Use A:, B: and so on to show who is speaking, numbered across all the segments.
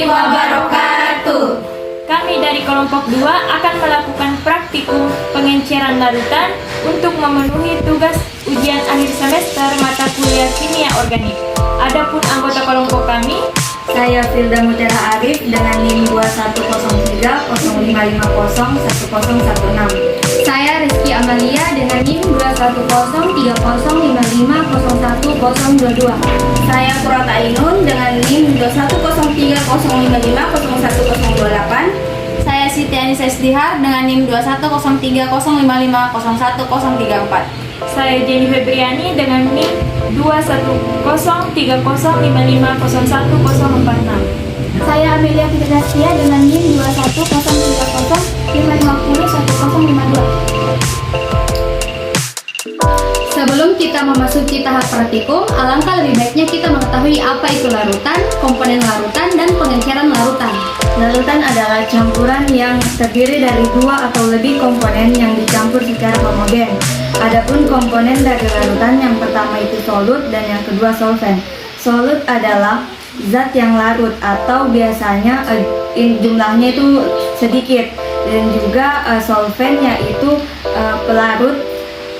A: wabarakatuh.
B: Kami dari kelompok 2 akan melakukan praktikum pengenceran larutan untuk memenuhi tugas ujian akhir semester mata kuliah kimia organik. Adapun anggota kelompok kami,
C: saya Filda Mutiara Arif dengan NIM 210305501016.
A: Saya Rizky Amalia dengan NIM 2103055010022.
C: Saya Kurata Ainun dengan NIM 210305501028.
A: Saya Siti Anissa Isdihar dengan NIM 210305501034.
B: saya Jenny Febriani dengan NIM 2103055010046.
A: Saya Amelia Fitrastia dengan NIM 2103055010052. Sebelum kita memasuki tahap praktikum, alangkah lebih baiknya kita mengetahui apa itu larutan, komponen larutan, dan pengenceran larutan.
C: Larutan adalah campuran yang terdiri dari dua atau lebih komponen yang dicampur secara homogen. Adapun komponen dari larutan yang pertama itu solut dan yang kedua solvent. Solut adalah zat yang larut atau biasanya jumlahnya itu sedikit, dan juga solvent yaitu pelarut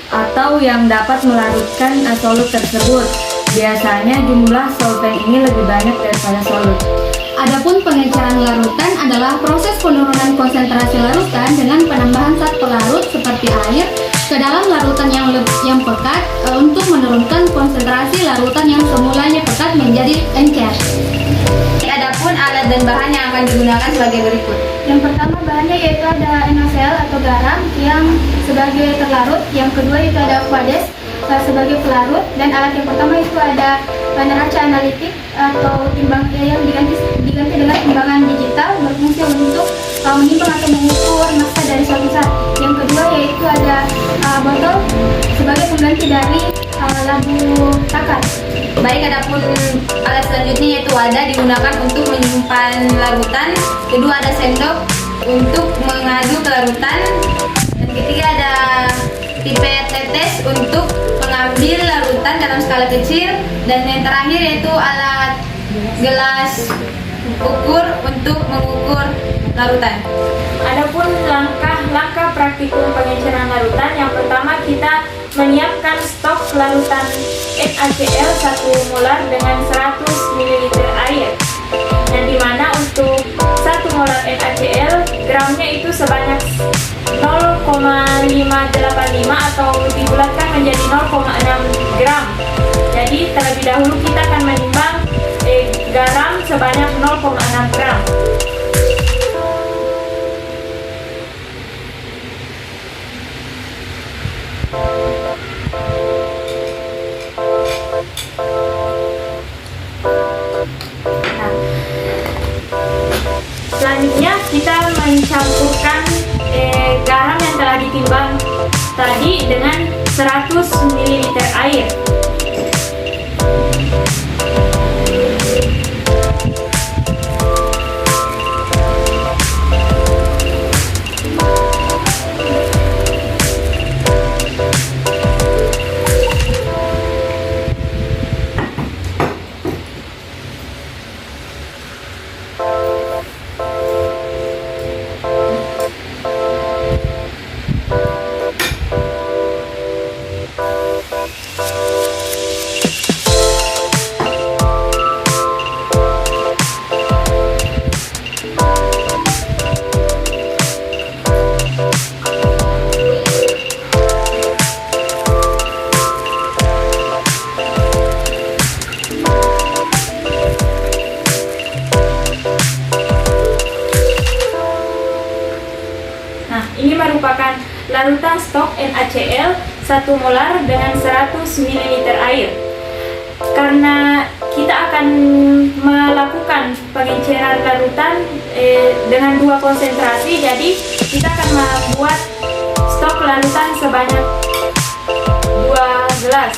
C: atau yang dapat melarutkan solut tersebut. Biasanya jumlah solvent ini lebih banyak daripada solut.
A: Adapun pengenceran larutan adalah proses penurunan konsentrasi larutan dengan penambahan zat pelarut seperti air ke dalam larutan yang pekat untuk menurunkan konsentrasi larutan yang semulanya pekat menjadi encer. Adapun alat dan bahan yang akan digunakan sebagai berikut. Yang pertama bahannya yaitu ada NaCl atau garam yang sebagai terlarut, yang kedua itu ada aquades sebagai pelarut, dan alat yang pertama itu ada neraca analitik atau timbang yang diganti dengan timbangan digital berfungsi untuk menimbang atau mengukur massa dari suatu zat. Yang kedua yaitu ada botol sebagai pengganti dari labu takar. Baik, adapun alat selanjutnya yaitu wadah digunakan untuk menyimpan larutan. Kedua ada sendok untuk mengaduk larutan. Dan ketiga ada pipet tetes untuk mengambil larutan dalam skala kecil. Dan yang terakhir yaitu alat gelas ukur untuk mengukur larutan.
B: Adapun langkah-langkah praktikum pengenceran larutan, yang pertama kita menyiapkan stok larutan NaCl 1 molar dengan 100 ml air, yang dimana untuk 1 molar NaCl gramnya itu sebanyak 0,585 atau dibulatkan menjadi 0,6 gram. Jadi terlebih dahulu kita akan menimbang garam sebanyak 0,6 gram. Selanjutnya kita mencampurkan garam yang telah ditimbang tadi dengan 100 ml air. Ini merupakan larutan stok NaCl 1 molar dengan 100 ml air. Karena kita akan melakukan pengenceran larutan dengan dua konsentrasi, jadi kita akan membuat stok larutan sebanyak 2 gelas.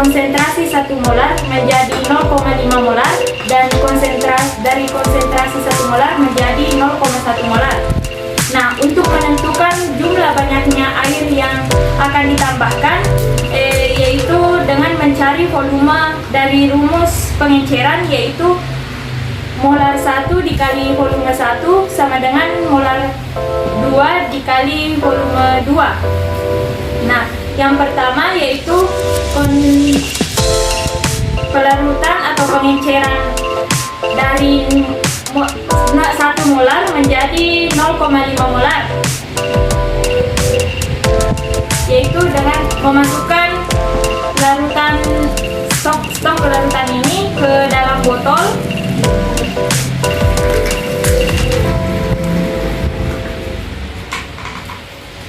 B: konsentrasi 1 molar menjadi 0,5 molar dan dari konsentrasi 1 molar menjadi 0,1 molar. Nah, untuk menentukan jumlah banyaknya air yang akan ditambahkan yaitu dengan mencari volume dari rumus pengenceran, yaitu molar 1 dikali volume 1 sama dengan molar 2 dikali volume 2. Nah, yang pertama yaitu pelarutan atau pengenceran dari 1 molar menjadi 0,5 molar, yaitu dengan memasukkan larutan stok larutan ini ke dalam botol.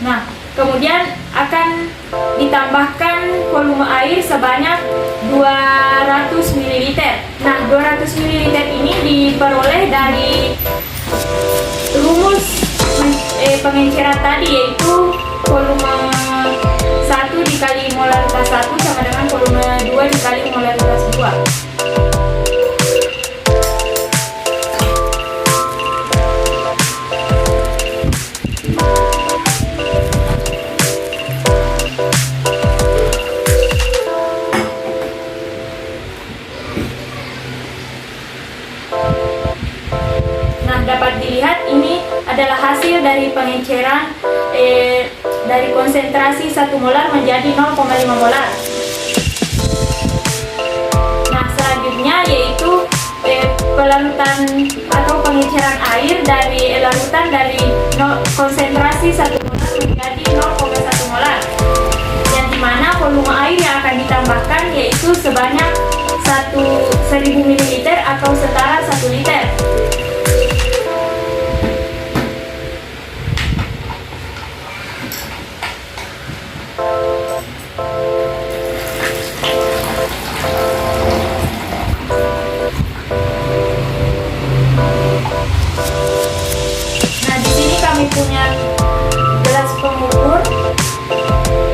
B: Nah, kemudian akan ditambahkan volume air sebanyak 200 ml. Nah, 200 ml ini diperoleh dari rumus pengenceran tadi, yaitu volume 1 dikali molaritas 1 sama dengan volume 2 dikali molaritas 2. Dapat dilihat ini adalah hasil dari pengenceran dari konsentrasi 1 molar menjadi 0,5 molar. Nah, selanjutnya yaitu pelarutan atau pengenceran air dari larutan dari konsentrasi 1 molar menjadi 0,1 molar, yang dimana volume air yang akan ditambahkan yaitu sebanyak 1000 ml atau setara 1 liter. Nah, di sini kami punya gelas pengukur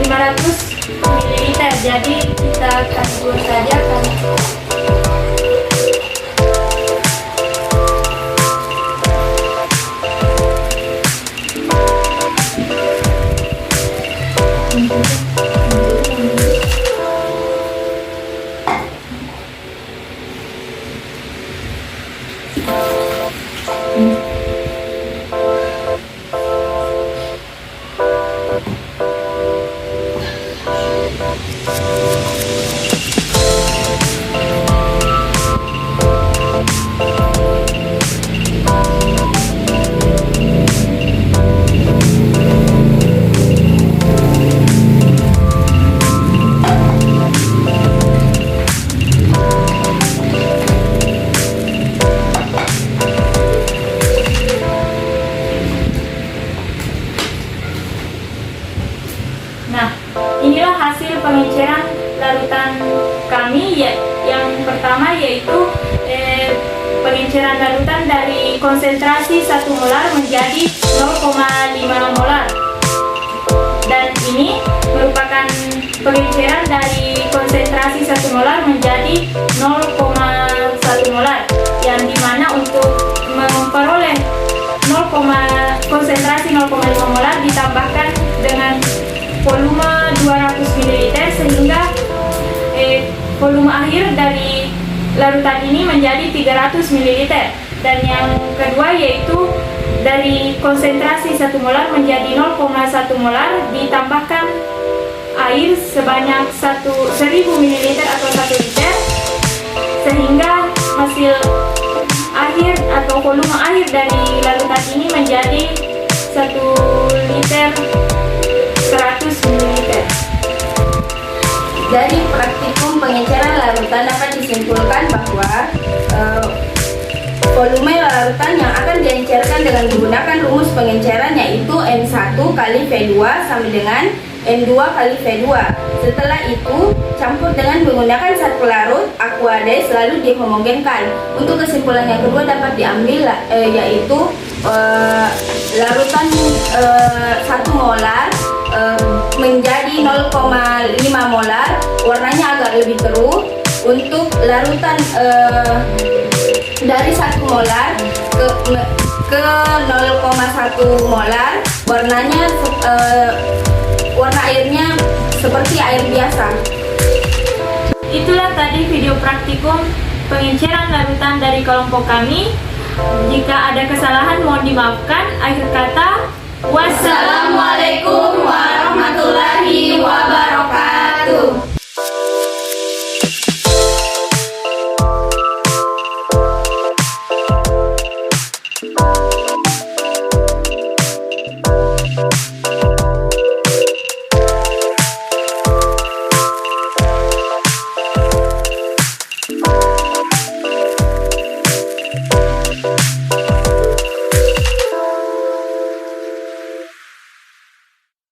B: 500 ml, jadi kita kasih dulu saja kan. Nah, inilah hasil pengenceran larutan kami ya. Yang pertama yaitu pengenceran larutan dari konsentrasi 1 molar menjadi 0,5 molar. Dan ini merupakan pengenceran dari konsentrasi 1 molar menjadi 0,1 molar, yang dimana untuk memperoleh konsentrasi 0,5 molar ditambahkan dengan volume 200 ml sehingga volume akhir dari larutan ini menjadi 300 ml. Dan yang kedua yaitu dari konsentrasi 1 molar menjadi 0,1 molar ditambahkan air sebanyak 1000 ml atau 1 liter, sehingga hasil akhir atau volume air dari larutan ini menjadi 1 liter 100 ml.
D: Dari praktikum pengenceran larutan dapat disimpulkan bahwa volume larutan yang akan diencerkan dengan menggunakan rumus pengenceran yaitu N1 kali V2 sama dengan N2 kali V2. Setelah itu campur dengan menggunakan zat pelarut aqueous lalu dihomogenkan. Untuk kesimpulan yang kedua dapat diambil yaitu larutan 1 molar menjadi 0,5 molar, warnanya agak lebih keruh. Untuk larutan dari 1 molar ke 0,1 molar, warnanya warna airnya seperti air biasa.
B: Itulah tadi video praktikum pengenceran larutan dari kelompok kami. Jika ada kesalahan mohon dimaafkan. Akhir kata,
D: Wassalamualaikum warahmatullahi wabarakatuh.